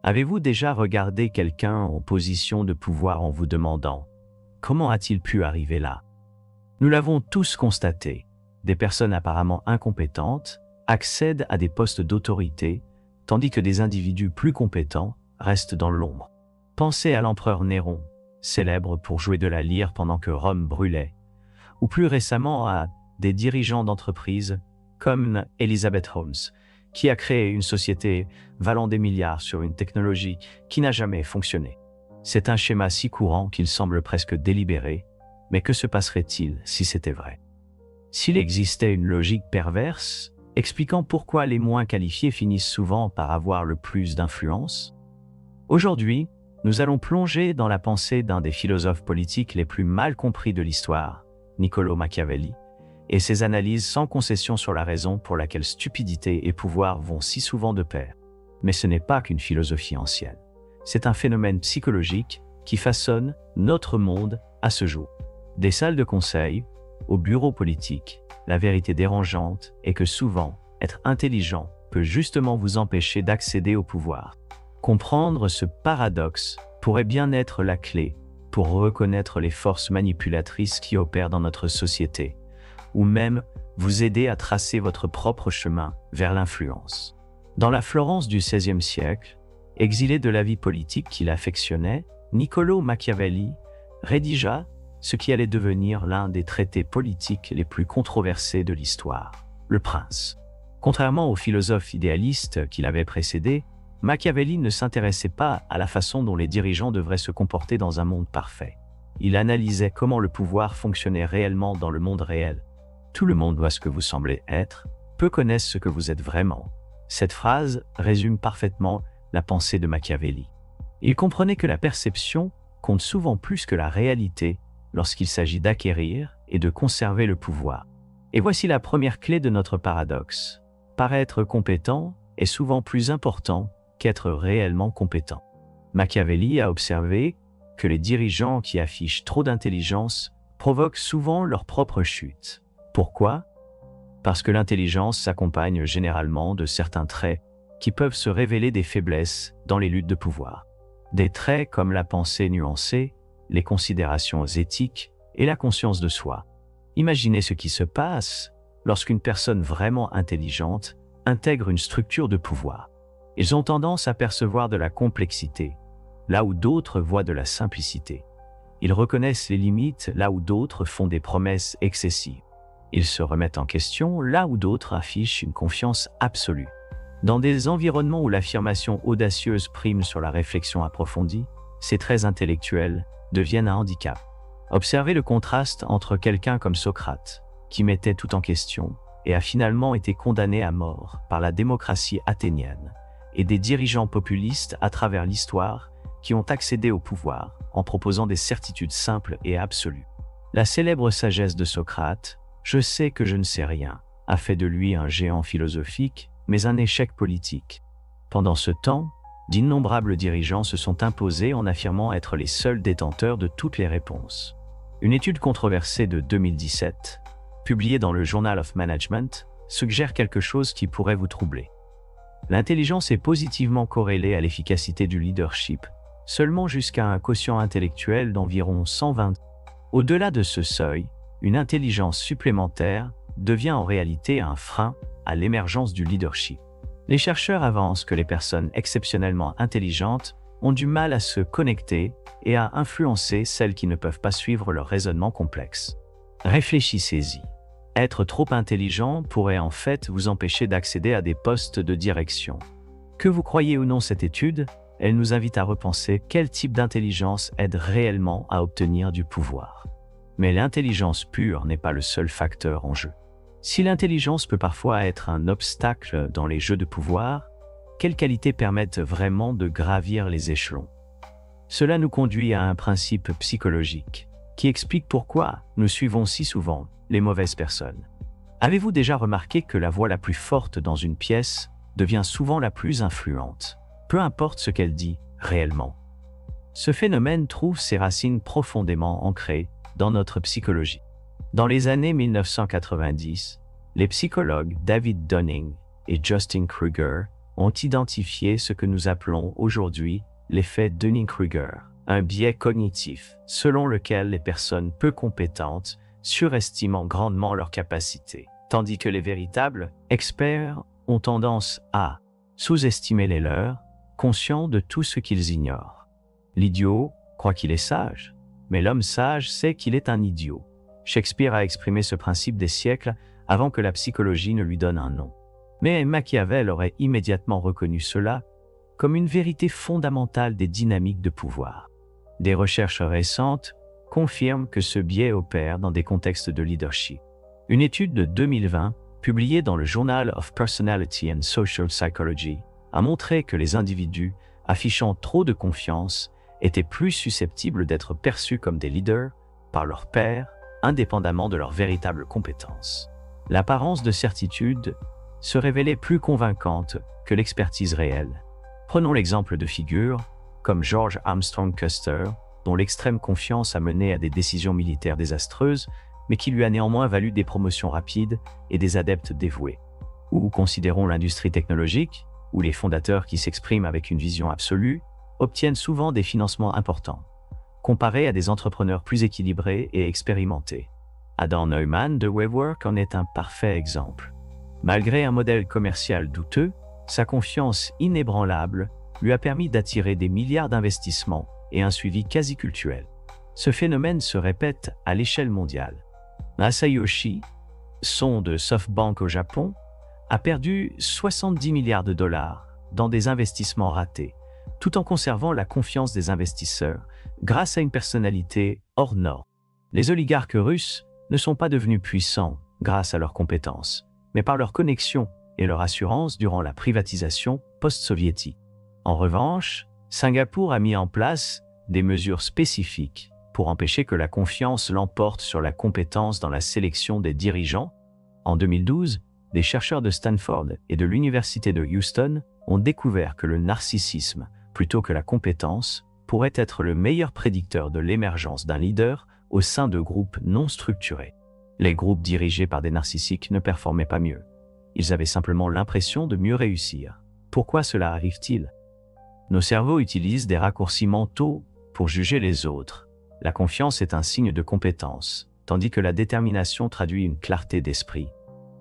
Avez-vous déjà regardé quelqu'un en position de pouvoir en vous demandant « Comment a-t-il pu arriver là ?» Nous l'avons tous constaté, des personnes apparemment incompétentes accèdent à des postes d'autorité, tandis que des individus plus compétents restent dans l'ombre. Pensez à l'empereur Néron, célèbre pour jouer de la lyre pendant que Rome brûlait, ou plus récemment à des dirigeants d'entreprises comme Elizabeth Holmes, qui a créé une société valant des milliards sur une technologie qui n'a jamais fonctionné. C'est un schéma si courant qu'il semble presque délibéré, mais que se passerait-il si c'était vrai? S'il existait une logique perverse, expliquant pourquoi les moins qualifiés finissent souvent par avoir le plus d'influence? Aujourd'hui, nous allons plonger dans la pensée d'un des philosophes politiques les plus mal compris de l'histoire, Niccolò Machiavelli, et ses analyses sans concession sur la raison pour laquelle stupidité et pouvoir vont si souvent de pair. Mais ce n'est pas qu'une philosophie ancienne. C'est un phénomène psychologique qui façonne notre monde à ce jour. Des salles de conseil, aux bureaux politiques, la vérité dérangeante est que souvent, être intelligent peut justement vous empêcher d'accéder au pouvoir. Comprendre ce paradoxe pourrait bien être la clé pour reconnaître les forces manipulatrices qui opèrent dans notre société, ou même vous aider à tracer votre propre chemin vers l'influence. Dans la Florence du XVIe siècle, exilé de la vie politique qu'il affectionnait, Niccolò Machiavelli rédigea ce qui allait devenir l'un des traités politiques les plus controversés de l'histoire, Le Prince. Contrairement aux philosophes idéalistes qui l'avaient précédé, Machiavelli ne s'intéressait pas à la façon dont les dirigeants devraient se comporter dans un monde parfait. Il analysait comment le pouvoir fonctionnait réellement dans le monde réel. Tout le monde voit ce que vous semblez être, peu connaissent ce que vous êtes vraiment. Cette phrase résume parfaitement la pensée de Machiavelli. Il comprenait que la perception compte souvent plus que la réalité lorsqu'il s'agit d'acquérir et de conserver le pouvoir. Et voici la première clé de notre paradoxe. Paraître compétent est souvent plus important qu'être réellement compétent. Machiavelli a observé que les dirigeants qui affichent trop d'intelligence provoquent souvent leur propre chute. Pourquoi? Parce que l'intelligence s'accompagne généralement de certains traits qui peuvent se révéler des faiblesses dans les luttes de pouvoir. Des traits comme la pensée nuancée, les considérations éthiques et la conscience de soi. Imaginez ce qui se passe lorsqu'une personne vraiment intelligente intègre une structure de pouvoir. Ils ont tendance à percevoir de la complexité, là où d'autres voient de la simplicité. Ils reconnaissent les limites, là où d'autres font des promesses excessives. Ils se remettent en question, là où d'autres affichent une confiance absolue. Dans des environnements où l'affirmation audacieuse prime sur la réflexion approfondie, ces traits intellectuels deviennent un handicap. Observez le contraste entre quelqu'un comme Socrate, qui mettait tout en question et a finalement été condamné à mort par la démocratie athénienne, et des dirigeants populistes à travers l'histoire qui ont accédé au pouvoir en proposant des certitudes simples et absolues. La célèbre sagesse de Socrate, « Je sais que je ne sais rien », a fait de lui un géant philosophique, mais un échec politique. Pendant ce temps, d'innombrables dirigeants se sont imposés en affirmant être les seuls détenteurs de toutes les réponses. Une étude controversée de 2017, publiée dans le Journal of Management, suggère quelque chose qui pourrait vous troubler. L'intelligence est positivement corrélée à l'efficacité du leadership, seulement jusqu'à un quotient intellectuel d'environ 120. Au-delà de ce seuil, une intelligence supplémentaire devient en réalité un frein à l'émergence du leadership. Les chercheurs avancent que les personnes exceptionnellement intelligentes ont du mal à se connecter et à influencer celles qui ne peuvent pas suivre leur raisonnement complexe. Réfléchissez-y. Être trop intelligent pourrait en fait vous empêcher d'accéder à des postes de direction. Que vous croyez ou non cette étude, elle nous invite à repenser quel type d'intelligence aide réellement à obtenir du pouvoir. Mais l'intelligence pure n'est pas le seul facteur en jeu. Si l'intelligence peut parfois être un obstacle dans les jeux de pouvoir, quelles qualités permettent vraiment de gravir les échelons? Cela nous conduit à un principe psychologique qui explique pourquoi nous suivons si souvent les mauvaises personnes. Avez-vous déjà remarqué que la voix la plus forte dans une pièce devient souvent la plus influente, peu importe ce qu'elle dit réellement? Ce phénomène trouve ses racines profondément ancrées dans notre psychologie. Dans les années 1990, les psychologues David Dunning et Justin Kruger ont identifié ce que nous appelons aujourd'hui l'effet Dunning-Kruger, un biais cognitif selon lequel les personnes peu compétentes surestiment grandement leurs capacités, tandis que les véritables experts ont tendance à sous-estimer les leurs, conscients de tout ce qu'ils ignorent. L'idiot croit qu'il est sage, mais l'homme sage sait qu'il est un idiot. Shakespeare a exprimé ce principe des siècles avant que la psychologie ne lui donne un nom. Mais Machiavel aurait immédiatement reconnu cela comme une vérité fondamentale des dynamiques de pouvoir. Des recherches récentes confirment que ce biais opère dans des contextes de leadership. Une étude de 2020, publiée dans le Journal of Personality and Social Psychology, a montré que les individus affichant trop de confiance étaient plus susceptibles d'être perçus comme des leaders par leurs pairs, indépendamment de leurs véritables compétences. L'apparence de certitude se révélait plus convaincante que l'expertise réelle. Prenons l'exemple de figures comme George Armstrong Custer, dont l'extrême confiance a mené à des décisions militaires désastreuses, mais qui lui a néanmoins valu des promotions rapides et des adeptes dévoués. Ou considérons l'industrie technologique, où les fondateurs qui s'expriment avec une vision absolue obtiennent souvent des financements importants, comparés à des entrepreneurs plus équilibrés et expérimentés. Adam Neumann de WeWork en est un parfait exemple. Malgré un modèle commercial douteux, sa confiance inébranlable lui a permis d'attirer des milliards d'investissements et un suivi quasi cultuel. Ce phénomène se répète à l'échelle mondiale. Masayoshi, son de SoftBank au Japon, a perdu 70 milliards de dollars dans des investissements ratés, tout en conservant la confiance des investisseurs grâce à une personnalité hors norme. Les oligarques russes ne sont pas devenus puissants grâce à leurs compétences, mais par leur connexion et leur assurance durant la privatisation post-soviétique. En revanche, Singapour a mis en place des mesures spécifiques pour empêcher que la confiance l'emporte sur la compétence dans la sélection des dirigeants. En 2012, des chercheurs de Stanford et de l'Université de Houston ont découvert que le narcissisme, plutôt que la compétence, pourrait être le meilleur prédicteur de l'émergence d'un leader au sein de groupes non structurés. Les groupes dirigés par des narcissiques ne performaient pas mieux. Ils avaient simplement l'impression de mieux réussir. Pourquoi cela arrive-t-il? Nos cerveaux utilisent des raccourcis mentaux pour juger les autres. La confiance est un signe de compétence, tandis que la détermination traduit une clarté d'esprit.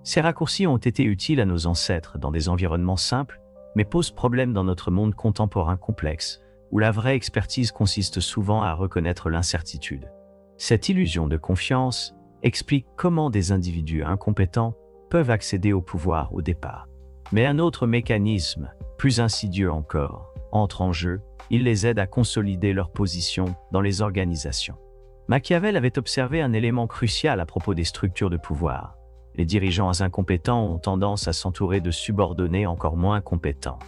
Ces raccourcis ont été utiles à nos ancêtres dans des environnements simples, mais posent problème dans notre monde contemporain complexe, où la vraie expertise consiste souvent à reconnaître l'incertitude. Cette illusion de confiance explique comment des individus incompétents peuvent accéder au pouvoir au départ. Mais un autre mécanisme, plus insidieux encore, entre en jeu. Il les aide à consolider leur position dans les organisations. Machiavel avait observé un élément crucial à propos des structures de pouvoir. Les dirigeants incompétents ont tendance à s'entourer de subordonnés encore moins compétents.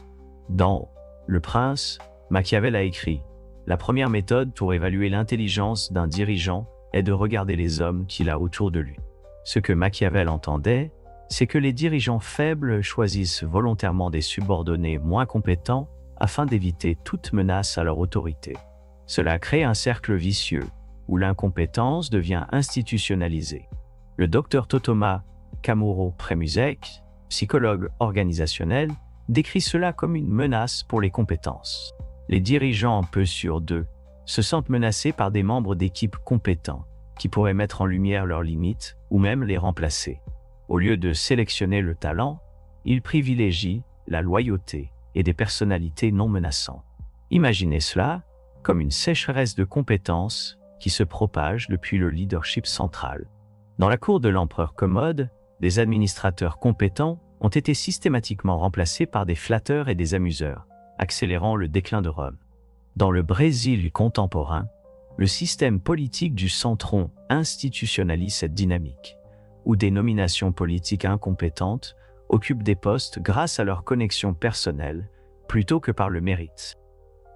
Dans Le Prince, Machiavel a écrit « La première méthode pour évaluer l'intelligence d'un dirigeant est de regarder les hommes qu'il a autour de lui. » Ce que Machiavel entendait, c'est que les dirigeants faibles choisissent volontairement des subordonnés moins compétents afin d'éviter toute menace à leur autorité. Cela crée un cercle vicieux où l'incompétence devient institutionnalisée. Le docteur Totoma Kamuro-Premusek, psychologue organisationnel, décrit cela comme une menace pour les compétences. Les dirigeants peu sûrs d'eux se sentent menacés par des membres d'équipes compétents qui pourraient mettre en lumière leurs limites ou même les remplacer. Au lieu de sélectionner le talent, ils privilégient la loyauté et des personnalités non menaçantes. Imaginez cela comme une sécheresse de compétences qui se propage depuis le leadership central. Dans la cour de l'empereur Commode, des administrateurs compétents ont été systématiquement remplacés par des flatteurs et des amuseurs, accélérant le déclin de Rome. Dans le Brésil contemporain, le système politique du centron institutionnalise cette dynamique, où des nominations politiques incompétentes occupent des postes grâce à leur connexion personnelle plutôt que par le mérite.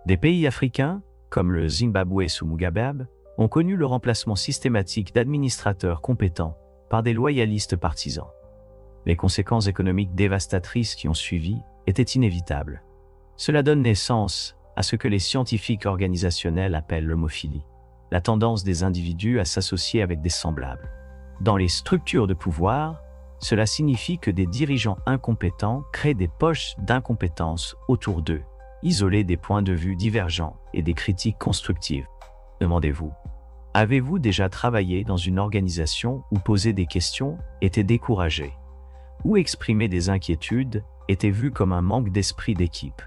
Des pays africains, comme le Zimbabwe sous Mugabe, ont connu le remplacement systématique d'administrateurs compétents par des loyalistes partisans. Les conséquences économiques dévastatrices qui ont suivi étaient inévitables. Cela donne naissance à ce que les scientifiques organisationnels appellent l'homophilie, la tendance des individus à s'associer avec des semblables. Dans les structures de pouvoir, Cela signifie que des dirigeants incompétents créent des poches d'incompétence autour d'eux, isolés des points de vue divergents et des critiques constructives. Demandez-vous, avez-vous déjà travaillé dans une organisation où poser des questions était découragé, où exprimer des inquiétudes était vu comme un manque d'esprit d'équipe?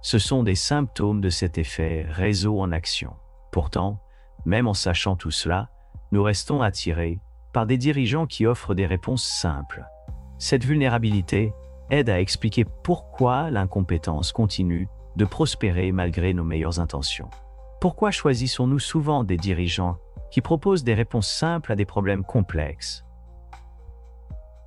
Ce sont des symptômes de cet effet réseau en action. Pourtant, même en sachant tout cela, nous restons attirés par des dirigeants qui offrent des réponses simples. Cette vulnérabilité aide à expliquer pourquoi l'incompétence continue de prospérer malgré nos meilleures intentions. Pourquoi choisissons-nous souvent des dirigeants qui proposent des réponses simples à des problèmes complexes?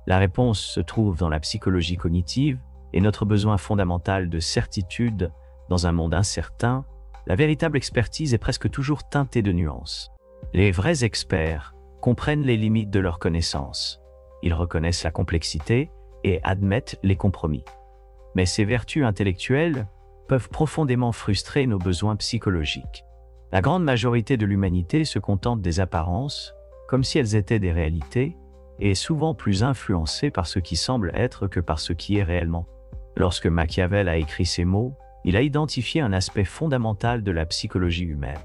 La réponse se trouve dans la psychologie cognitive et notre besoin fondamental de certitude dans un monde incertain. La véritable expertise est presque toujours teintée de nuances. Les vrais experts comprennent les limites de leurs connaissances. Ils reconnaissent la complexité et admettent les compromis. Mais ces vertus intellectuelles peuvent profondément frustrer nos besoins psychologiques. La grande majorité de l'humanité se contente des apparences, comme si elles étaient des réalités, et est souvent plus influencée par ce qui semble être que par ce qui est réellement. Lorsque Machiavel a écrit ces mots, il a identifié un aspect fondamental de la psychologie humaine.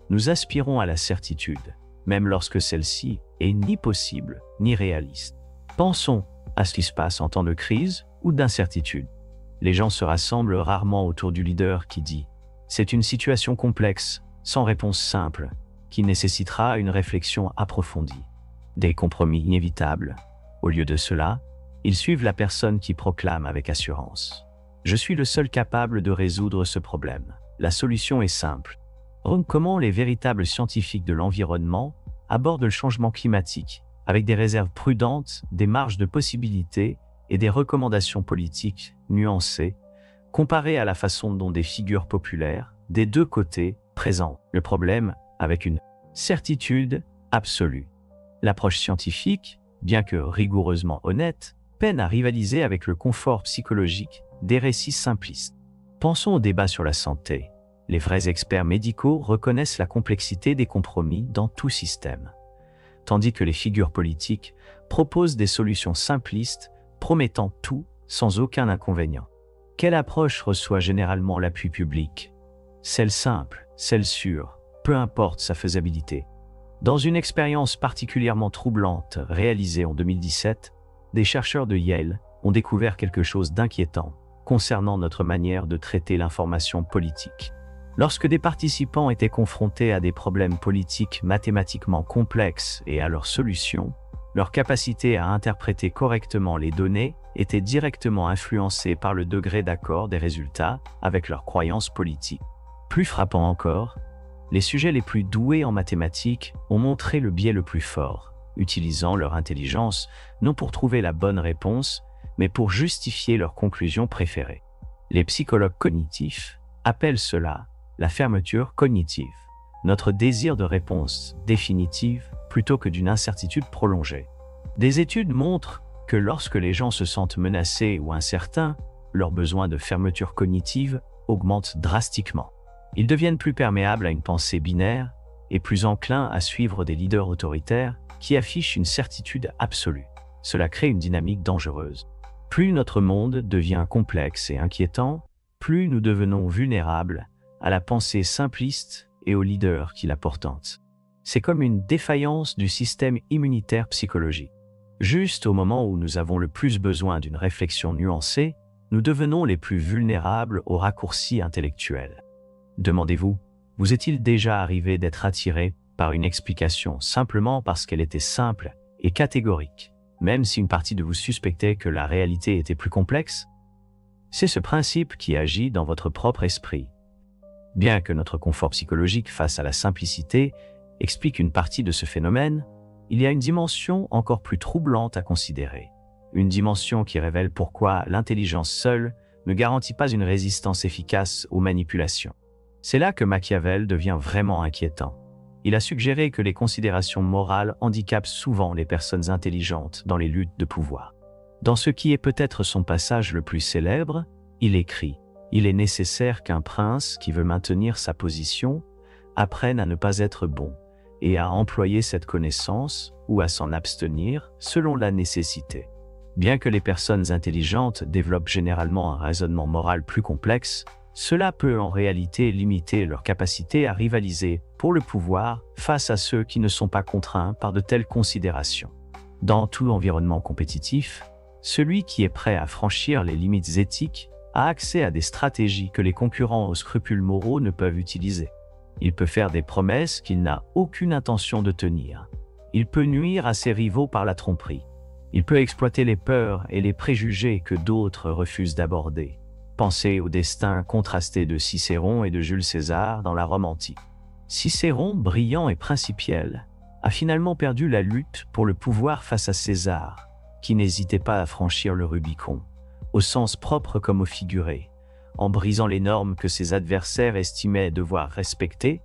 Nous aspirons à la certitude, même lorsque celle-ci est ni possible ni réaliste. Pensons à ce qui se passe en temps de crise ou d'incertitude. Les gens se rassemblent rarement autour du leader qui dit « C'est une situation complexe, sans réponse simple, qui nécessitera une réflexion approfondie. » Des compromis inévitables. Au lieu de cela, ils suivent la personne qui proclame avec assurance « Je suis le seul capable de résoudre ce problème. La solution est simple. » Comment les véritables scientifiques de l'environnement abordent le changement climatique, avec des réserves prudentes, des marges de possibilités et des recommandations politiques nuancées, comparées à la façon dont des figures populaires, des deux côtés, présentent le problème avec une certitude absolue. L'approche scientifique, bien que rigoureusement honnête, peine à rivaliser avec le confort psychologique des récits simplistes. Pensons au débat sur la santé. Les vrais experts médicaux reconnaissent la complexité des compromis dans tout système, tandis que les figures politiques proposent des solutions simplistes, promettant tout sans aucun inconvénient. Quelle approche reçoit généralement l'appui public? Celle simple, celle sûre, peu importe sa faisabilité. Dans une expérience particulièrement troublante réalisée en 2017, des chercheurs de Yale ont découvert quelque chose d'inquiétant concernant notre manière de traiter l'information politique. Lorsque des participants étaient confrontés à des problèmes politiques mathématiquement complexes et à leurs solutions, leur capacité à interpréter correctement les données était directement influencée par le degré d'accord des résultats avec leurs croyances politiques. Plus frappant encore, les sujets les plus doués en mathématiques ont montré le biais le plus fort, utilisant leur intelligence non pour trouver la bonne réponse, mais pour justifier leurs conclusions préférées. Les psychologues cognitifs appellent cela la fermeture cognitive, notre désir de réponse définitive plutôt que d'une incertitude prolongée. Des études montrent que lorsque les gens se sentent menacés ou incertains, leur besoin de fermeture cognitive augmente drastiquement. Ils deviennent plus perméables à une pensée binaire et plus enclins à suivre des leaders autoritaires qui affichent une certitude absolue. Cela crée une dynamique dangereuse. Plus notre monde devient complexe et inquiétant, plus nous devenons vulnérables à la pensée simpliste et aux leaders qui la portent. C'est comme une défaillance du système immunitaire psychologique. Juste au moment où nous avons le plus besoin d'une réflexion nuancée, nous devenons les plus vulnérables aux raccourcis intellectuels. Demandez-vous, vous est-il déjà arrivé d'être attiré par une explication simplement parce qu'elle était simple et catégorique, même si une partie de vous suspectait que la réalité était plus complexe? C'est ce principe qui agit dans votre propre esprit. Bien que notre confort psychologique face à la simplicité explique une partie de ce phénomène, il y a une dimension encore plus troublante à considérer. Une dimension qui révèle pourquoi l'intelligence seule ne garantit pas une résistance efficace aux manipulations. C'est là que Machiavel devient vraiment inquiétant. Il a suggéré que les considérations morales handicapent souvent les personnes intelligentes dans les luttes de pouvoir. Dans ce qui est peut-être son passage le plus célèbre, il écrit « Il est nécessaire qu'un prince qui veut maintenir sa position apprenne à ne pas être bon et à employer cette connaissance ou à s'en abstenir selon la nécessité. Bien que les personnes intelligentes développent généralement un raisonnement moral plus complexe, cela peut en réalité limiter leur capacité à rivaliser pour le pouvoir face à ceux qui ne sont pas contraints par de telles considérations. Dans tout environnement compétitif, celui qui est prêt à franchir les limites éthiques a accès à des stratégies que les concurrents aux scrupules moraux ne peuvent utiliser. Il peut faire des promesses qu'il n'a aucune intention de tenir. Il peut nuire à ses rivaux par la tromperie. Il peut exploiter les peurs et les préjugés que d'autres refusent d'aborder. Pensez au destin contrasté de Cicéron et de Jules César dans la Rome antique. Cicéron, brillant et principiel, a finalement perdu la lutte pour le pouvoir face à César, qui n'hésitait pas à franchir le Rubicon, au sens propre comme au figuré, en brisant les normes que ses adversaires estimaient devoir respecter.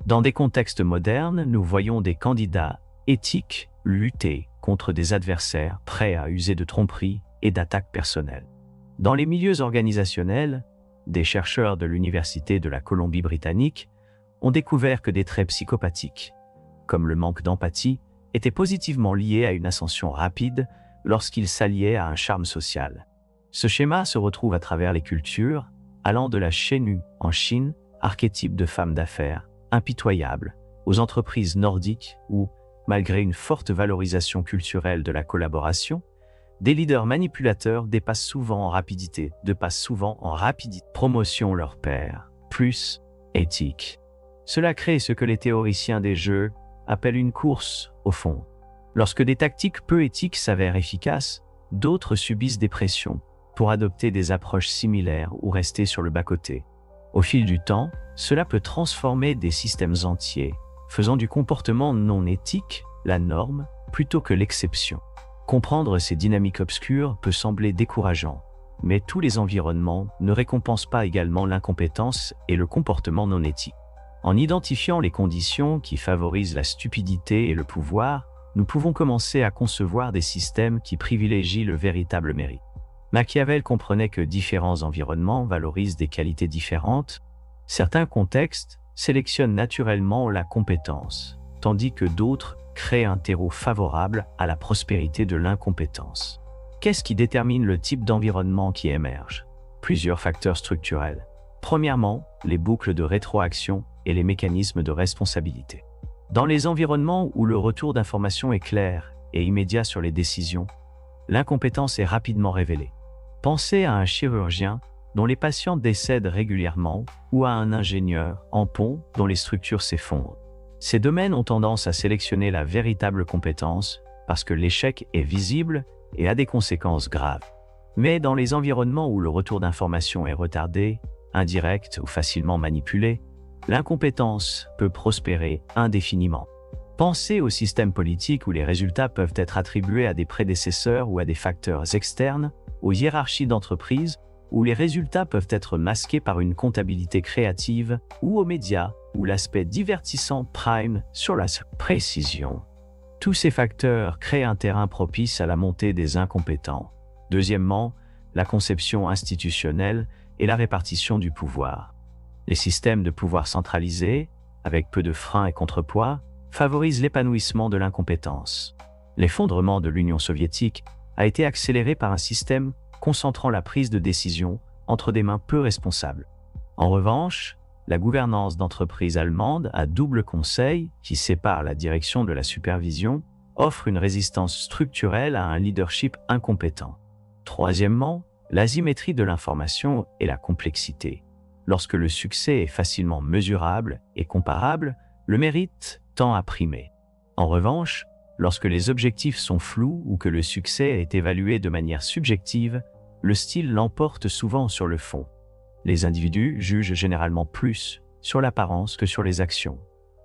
Dans des contextes modernes, nous voyons des candidats éthiques lutter contre des adversaires prêts à user de tromperie et d'attaques personnelles. Dans les milieux organisationnels, des chercheurs de l'Université de la Colombie-Britannique ont découvert que des traits psychopathiques, comme le manque d'empathie, étaient positivement liés à une ascension rapide lorsqu'ils s'alliaient à un charme social. Ce schéma se retrouve à travers les cultures, allant de la Chénu en Chine, archétype de femme d'affaires, impitoyable, aux entreprises nordiques où, malgré une forte valorisation culturelle de la collaboration, des leaders manipulateurs dépassent souvent en rapidité, promotion leur pairs, plus éthique. Cela crée ce que les théoriciens des jeux appellent une course au fond. Lorsque des tactiques peu éthiques s'avèrent efficaces, d'autres subissent des pressions pour adopter des approches similaires ou rester sur le bas-côté. Au fil du temps, cela peut transformer des systèmes entiers, faisant du comportement non éthique la norme plutôt que l'exception. Comprendre ces dynamiques obscures peut sembler décourageant, mais tous les environnements ne récompensent pas également l'incompétence et le comportement non éthique. En identifiant les conditions qui favorisent la stupidité et le pouvoir, nous pouvons commencer à concevoir des systèmes qui privilégient le véritable mérite. Machiavel comprenait que différents environnements valorisent des qualités différentes. Certains contextes sélectionnent naturellement la compétence, tandis que d'autres créent un terreau favorable à la prospérité de l'incompétence. Qu'est-ce qui détermine le type d'environnement qui émerge? Plusieurs facteurs structurels. Premièrement, les boucles de rétroaction et les mécanismes de responsabilité. Dans les environnements où le retour d'informations est clair et immédiat sur les décisions, l'incompétence est rapidement révélée. Pensez à un chirurgien dont les patients décèdent régulièrement ou à un ingénieur en pont dont les structures s'effondrent. Ces domaines ont tendance à sélectionner la véritable compétence parce que l'échec est visible et a des conséquences graves. Mais dans les environnements où le retour d'informations est retardé, indirect ou facilement manipulé, l'incompétence peut prospérer indéfiniment. Pensez au système politique où les résultats peuvent être attribués à des prédécesseurs ou à des facteurs externes, aux hiérarchies d'entreprise, où les résultats peuvent être masqués par une comptabilité créative, ou aux médias, où l'aspect divertissant prime sur la précision. Tous ces facteurs créent un terrain propice à la montée des incompétents. Deuxièmement, la conception institutionnelle et la répartition du pouvoir. Les systèmes de pouvoir centralisés, avec peu de freins et contrepoids, favorisent l'épanouissement de l'incompétence. L'effondrement de l'Union soviétique a été accéléré par un système concentrant la prise de décision entre des mains peu responsables. En revanche, la gouvernance d'entreprises allemandes à double conseil, qui sépare la direction de la supervision, offre une résistance structurelle à un leadership incompétent. Troisièmement, l'asymétrie de l'information et la complexité. Lorsque le succès est facilement mesurable et comparable, le mérite tend à primer. En revanche, lorsque les objectifs sont flous ou que le succès est évalué de manière subjective, le style l'emporte souvent sur le fond. Les individus jugent généralement plus sur l'apparence que sur les actions,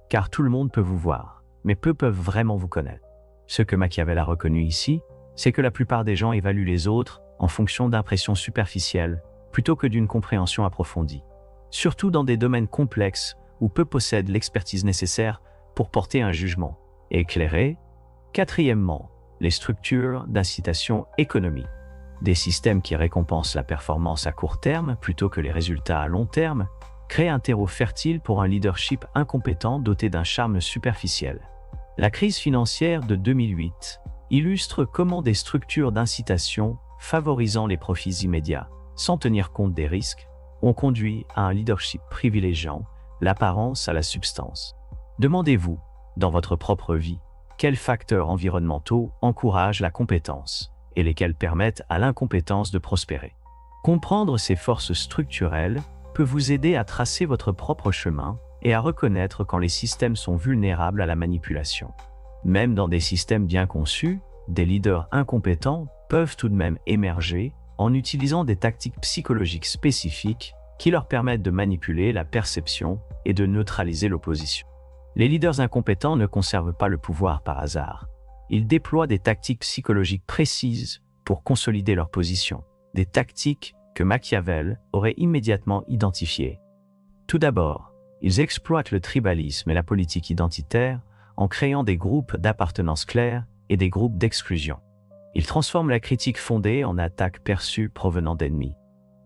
car tout le monde peut vous voir, mais peu peuvent vraiment vous connaître. Ce que Machiavel a reconnu ici, c'est que la plupart des gens évaluent les autres en fonction d'impressions superficielles, plutôt que d'une compréhension approfondie, surtout dans des domaines complexes où peu possèdent l'expertise nécessaire pour porter un jugement éclairé. Quatrièmement, les structures d'incitation économique. Des systèmes qui récompensent la performance à court terme plutôt que les résultats à long terme créent un terreau fertile pour un leadership incompétent doté d'un charme superficiel. La crise financière de 2008 illustre comment des structures d'incitation favorisant les profits immédiats, sans tenir compte des risques, ont conduit à un leadership privilégiant l'apparence à la substance. Demandez-vous, dans votre propre vie, quels facteurs environnementaux encouragent la compétence et lesquels permettent à l'incompétence de prospérer. Comprendre ces forces structurelles peut vous aider à tracer votre propre chemin et à reconnaître quand les systèmes sont vulnérables à la manipulation. Même dans des systèmes bien conçus, des leaders incompétents peuvent tout de même émerger en utilisant des tactiques psychologiques spécifiques qui leur permettent de manipuler la perception et de neutraliser l'opposition. Les leaders incompétents ne conservent pas le pouvoir par hasard. Ils déploient des tactiques psychologiques précises pour consolider leur position, des tactiques que Machiavel aurait immédiatement identifiées. Tout d'abord, ils exploitent le tribalisme et la politique identitaire en créant des groupes d'appartenance clairs et des groupes d'exclusion. Ils transforment la critique fondée en attaques perçues provenant d'ennemis.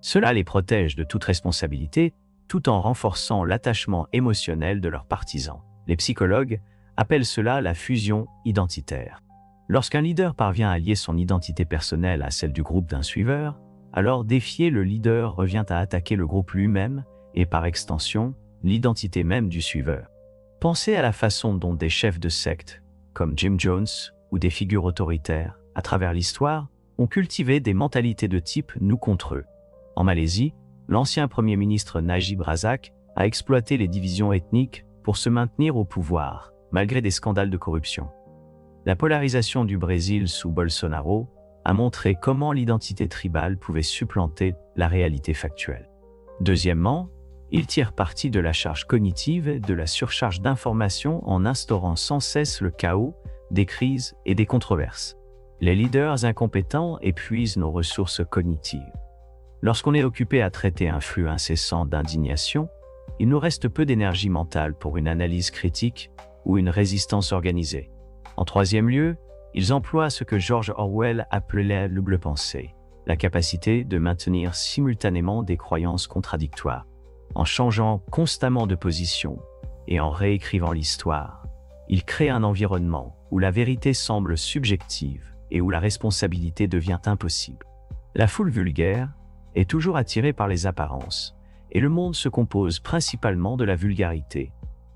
Cela les protège de toute responsabilité tout en renforçant l'attachement émotionnel de leurs partisans. Les psychologues appellent cela la fusion identitaire. Lorsqu'un leader parvient à lier son identité personnelle à celle du groupe d'un suiveur, alors défier le leader revient à attaquer le groupe lui-même et par extension, l'identité même du suiveur. Pensez à la façon dont des chefs de secte, comme Jim Jones ou des figures autoritaires, à travers l'histoire, ont cultivé des mentalités de type « nous contre eux ». En Malaisie, l'ancien Premier ministre Najib Razak a exploité les divisions ethniques pour se maintenir au pouvoir, malgré des scandales de corruption. La polarisation du Brésil sous Bolsonaro a montré comment l'identité tribale pouvait supplanter la réalité factuelle. Deuxièmement, il tire parti de la charge cognitive et de la surcharge d'informations en instaurant sans cesse le chaos, des crises et des controverses. Les leaders incompétents épuisent nos ressources cognitives. Lorsqu'on est occupé à traiter un flux incessant d'indignation, il nous reste peu d'énergie mentale pour une analyse critique ou une résistance organisée. En troisième lieu, ils emploient ce que George Orwell appelait la double pensée, la capacité de maintenir simultanément des croyances contradictoires. En changeant constamment de position et en réécrivant l'histoire, ils créent un environnement où la vérité semble subjective et où la responsabilité devient impossible. La foule vulgaire est toujours attirée par les apparences, et le monde se compose principalement de la vulgarité.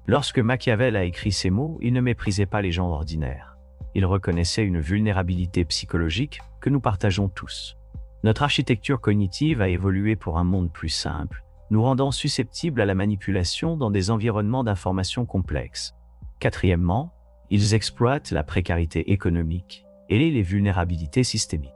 Lorsque Machiavel a écrit ces mots, il ne méprisait pas les gens ordinaires. Il reconnaissait une vulnérabilité psychologique que nous partageons tous. Notre architecture cognitive a évolué pour un monde plus simple, nous rendant susceptibles à la manipulation dans des environnements d'information complexes. Quatrièmement, ils exploitent la précarité économique et les vulnérabilités systémiques.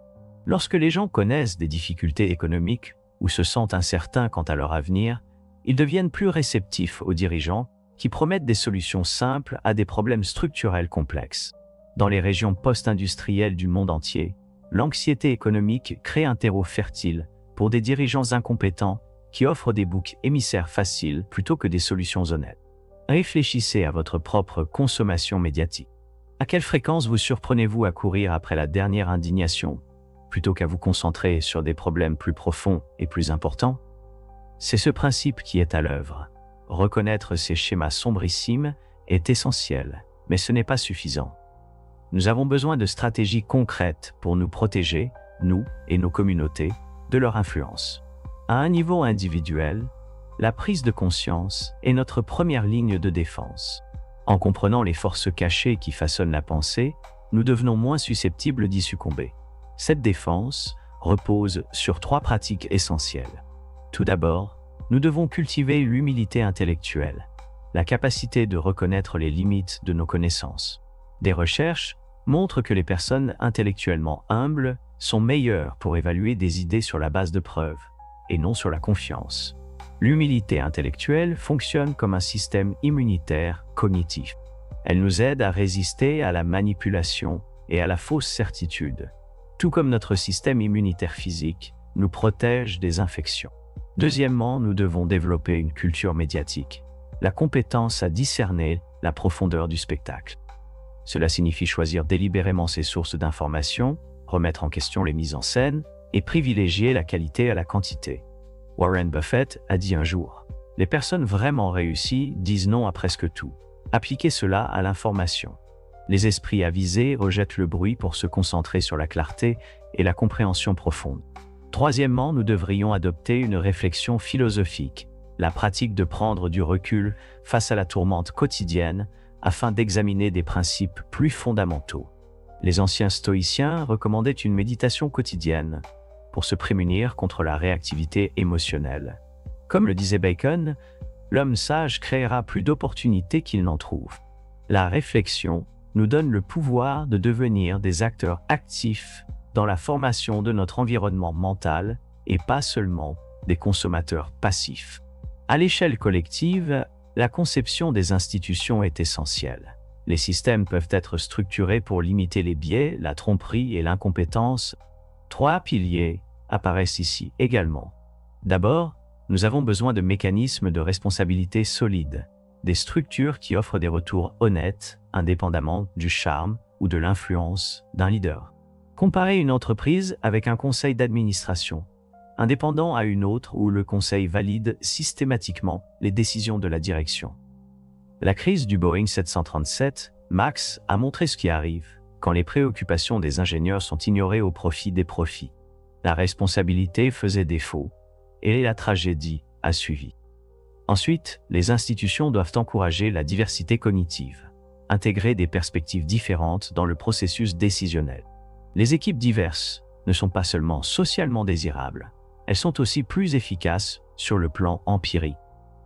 Lorsque les gens connaissent des difficultés économiques ou se sentent incertains quant à leur avenir, ils deviennent plus réceptifs aux dirigeants qui promettent des solutions simples à des problèmes structurels complexes. Dans les régions post-industrielles du monde entier, l'anxiété économique crée un terreau fertile pour des dirigeants incompétents qui offrent des boucs émissaires faciles plutôt que des solutions honnêtes. Réfléchissez à votre propre consommation médiatique. À quelle fréquence vous surprenez-vous à courir après la dernière indignation, plutôt qu'à vous concentrer sur des problèmes plus profonds et plus importants? C'est ce principe qui est à l'œuvre. Reconnaître ces schémas sombrissimes est essentiel, mais ce n'est pas suffisant. Nous avons besoin de stratégies concrètes pour nous protéger, nous et nos communautés, de leur influence. À un niveau individuel, la prise de conscience est notre première ligne de défense. En comprenant les forces cachées qui façonnent la pensée, nous devenons moins susceptibles d'y succomber. Cette défense repose sur 3 pratiques essentielles. Tout d'abord, nous devons cultiver l'humilité intellectuelle, la capacité de reconnaître les limites de nos connaissances. Des recherches montrent que les personnes intellectuellement humbles sont meilleures pour évaluer des idées sur la base de preuves, et non sur la confiance. L'humilité intellectuelle fonctionne comme un système immunitaire cognitif. Elle nous aide à résister à la manipulation et à la fausse certitude. Tout comme notre système immunitaire physique nous protège des infections. Deuxièmement, nous devons développer une culture médiatique, la compétence à discerner la profondeur du spectacle. Cela signifie choisir délibérément ses sources d'information, remettre en question les mises en scène et privilégier la qualité à la quantité. Warren Buffett a dit un jour : Les personnes vraiment réussies disent non à presque tout. Appliquez cela à l'information. Les esprits avisés rejettent le bruit pour se concentrer sur la clarté et la compréhension profonde. Troisièmement, nous devrions adopter une réflexion philosophique, la pratique de prendre du recul face à la tourmente quotidienne afin d'examiner des principes plus fondamentaux. Les anciens stoïciens recommandaient une méditation quotidienne pour se prémunir contre la réactivité émotionnelle. Comme le disait Bacon, l'homme sage créera plus d'opportunités qu'il n'en trouve. La réflexion nous donne le pouvoir de devenir des acteurs actifs dans la formation de notre environnement mental et pas seulement des consommateurs passifs. À l'échelle collective, la conception des institutions est essentielle. Les systèmes peuvent être structurés pour limiter les biais, la tromperie et l'incompétence. 3 piliers apparaissent ici également. D'abord, nous avons besoin de mécanismes de responsabilité solides, des structures qui offrent des retours honnêtes, indépendamment du charme ou de l'influence d'un leader. Comparez une entreprise avec un conseil d'administration, indépendant à une autre où le conseil valide systématiquement les décisions de la direction. La crise du Boeing 737 MAX a montré ce qui arrive quand les préoccupations des ingénieurs sont ignorées au profit des profits. La responsabilité faisait défaut et la tragédie a suivi. Ensuite, les institutions doivent encourager la diversité cognitive, intégrer des perspectives différentes dans le processus décisionnel. Les équipes diverses ne sont pas seulement socialement désirables, elles sont aussi plus efficaces sur le plan empirique.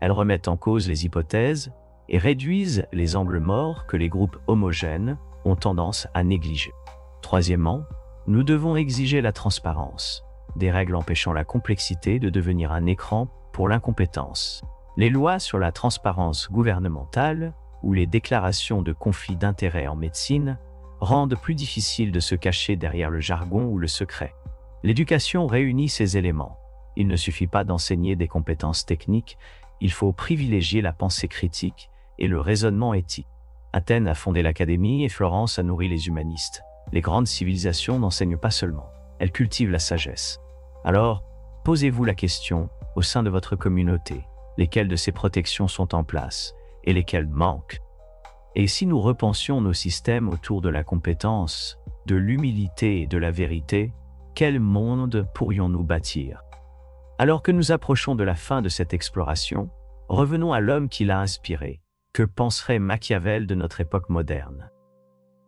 Elles remettent en cause les hypothèses et réduisent les angles morts que les groupes homogènes ont tendance à négliger. Troisièmement, nous devons exiger la transparence, des règles empêchant la complexité de devenir un écran pour l'incompétence. Les lois sur la transparence gouvernementale ou les déclarations de conflits d'intérêts en médecine rendent plus difficile de se cacher derrière le jargon ou le secret. L'éducation réunit ces éléments. Il ne suffit pas d'enseigner des compétences techniques, il faut privilégier la pensée critique et le raisonnement éthique. Athènes a fondé l'académie et Florence a nourri les humanistes. Les grandes civilisations n'enseignent pas seulement, elles cultivent la sagesse. Alors, posez-vous la question au sein de votre communauté, lesquelles de ces protections sont en place et lesquelles manquent. Et si nous repensions nos systèmes autour de la compétence, de l'humilité et de la vérité, quel monde pourrions-nous bâtir? Alors que nous approchons de la fin de cette exploration, revenons à l'homme qui l'a inspiré. Que penserait Machiavel de notre époque moderne?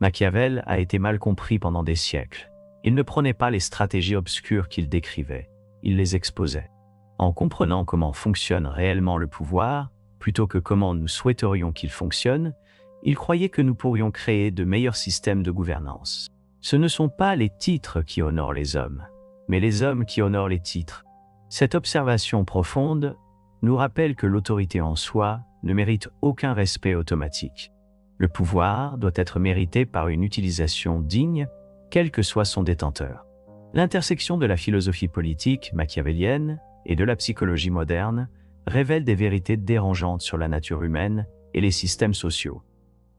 Machiavel a été mal compris pendant des siècles. Il ne prenait pas les stratégies obscures qu'il décrivait, il les exposait. En comprenant comment fonctionne réellement le pouvoir, plutôt que comment nous souhaiterions qu'il fonctionne, il croyait que nous pourrions créer de meilleurs systèmes de gouvernance. Ce ne sont pas les titres qui honorent les hommes, mais les hommes qui honorent les titres. Cette observation profonde nous rappelle que l'autorité en soi ne mérite aucun respect automatique. Le pouvoir doit être mérité par une utilisation digne, quel que soit son détenteur. L'intersection de la philosophie politique machiavélienne et de la psychologie moderne révèle des vérités dérangeantes sur la nature humaine et les systèmes sociaux.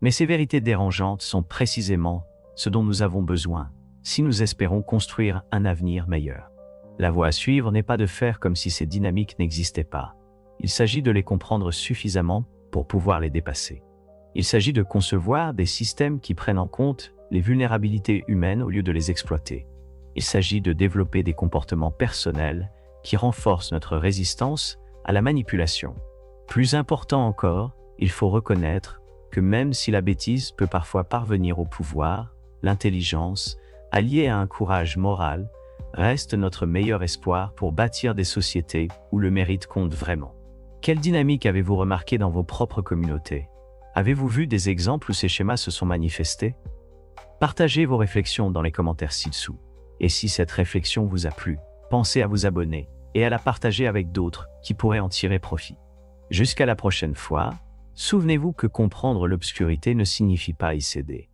Mais ces vérités dérangeantes sont précisément ce dont nous avons besoin si nous espérons construire un avenir meilleur. La voie à suivre n'est pas de faire comme si ces dynamiques n'existaient pas. Il s'agit de les comprendre suffisamment pour pouvoir les dépasser. Il s'agit de concevoir des systèmes qui prennent en compte les vulnérabilités humaines au lieu de les exploiter. Il s'agit de développer des comportements personnels qui renforcent notre résistance à la manipulation. Plus important encore, il faut reconnaître que même si la bêtise peut parfois parvenir au pouvoir, l'intelligence, alliée à un courage moral, reste notre meilleur espoir pour bâtir des sociétés où le mérite compte vraiment. Quelle dynamique avez-vous remarqué dans vos propres communautés? Avez-vous vu des exemples où ces schémas se sont manifestés? Partagez vos réflexions dans les commentaires ci-dessous. Et si cette réflexion vous a plu, pensez à vous abonner et à la partager avec d'autres qui pourraient en tirer profit. Jusqu'à la prochaine fois, souvenez-vous que comprendre l'obscurité ne signifie pas y céder.